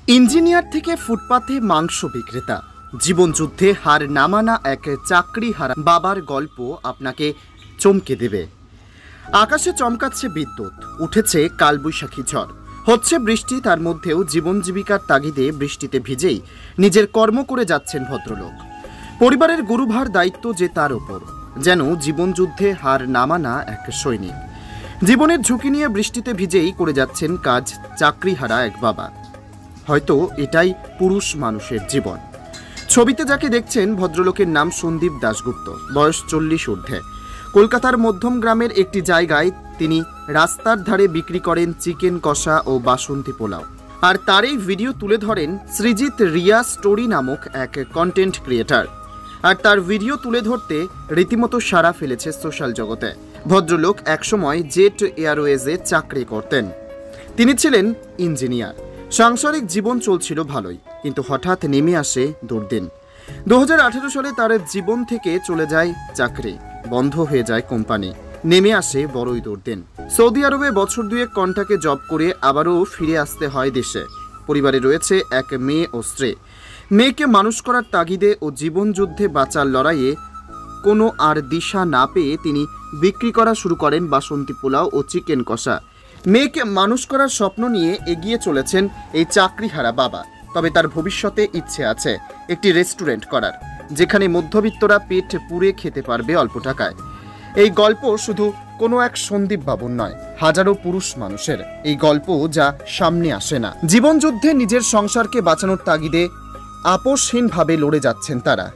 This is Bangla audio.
ইঞ্জিনিয়ার থেকে ফুটপাথে মাংস বিক্রেতা, জীবনযুদ্ধে হার না মানা এক চাকরি হারা বাবার গল্প আপনাকে চমকে দেবে। আকাশে চমকাচ্ছে বিদ্যুৎ, উঠেছে কালবৈশাখী ঝড়, হচ্ছে বৃষ্টি, তার মধ্যেও জীবন জীবিকার তাগিদে বৃষ্টিতে ভিজেই নিজের কর্ম করে যাচ্ছেন ভদ্রলোক। পরিবারের গুরুভার দায়িত্ব যে তার ওপর, যেন জীবনযুদ্ধে হার না মানা এক সৈনিক। জীবনের ঝুঁকি নিয়ে বৃষ্টিতে ভিজেই করে যাচ্ছেন কাজ চাকরিহারা এক বাবা। হয়তো এটাই পুরুষ মানুষের জীবন। ছবিতে যাকে দেখছেন, ভদ্রলোকের নাম সন্দীপ দাশগুপ্ত, বয়স 40 ঊর্ধ্বে। কলকাতার মধ্যম গ্রামের একটি জায়গায় তিনি রাস্তার ধারে বিক্রি করেন চিকেন কষা ও বাসন্তী পোলাও। আর তারই ভিডিও তুলে ধরেন সৃজিত রিয়া স্টোরি নামক এক কন্টেন্ট ক্রিয়েটার। আর তার ভিডিও তুলে ধরতে রীতিমতো সাড়া ফেলেছে সোশ্যাল জগতে। ভদ্রলোক একসময় জেট এয়ারওয়েজে চাকরি করতেন। তিনি ছিলেন ইঞ্জিনিয়ার। সাংসারিক জীবন চলছিল ভালোই, কিন্তু হঠাৎ নেমে আসে দুর্দিন। 2018 সালে তার জীবন থেকে চলে যায় চাকরি, বন্ধ হয়ে যায় কোম্পানি, নেমে আসে বড়ই দুর্দিন। সৌদি আরবে বছর দুয়েক কন্ট্রাক্টে জব করে আবারও ফিরে আসতে হয় দেশে। পরিবারে রয়েছে এক মেয়ে ও স্ত্রী। মেয়েকে মানুষ করার তাগিদে ও জীবনযুদ্ধে বাঁচার লড়াইয়ে কোনো আর দিশা না পেয়ে তিনি বিক্রি করা শুরু করেন বাসন্তী পোলাও ও চিকেন কষা। মেয়েকে মানুষ করার স্বপ্ন নিয়ে এগিয়ে চলেছেন এই চাকরিহারা বাবা। তবে তার ভবিষ্যতে ইচ্ছে আছে একটি রেস্টুরেন্ট করার, যেখানে মধ্যবিত্তরা পেট পুড়ে খেতে পারবে অল্প টাকায়। এই গল্প শুধু কোনো এক সন্দীপ বাবুর নয়, হাজারো পুরুষ মানুষের এই গল্প, যা সামনে আসে না। জীবনযুদ্ধে নিজের সংসারকে বাঁচানোর তাগিদে আপোষহীনভাবে লড়ে যাচ্ছেন তারা।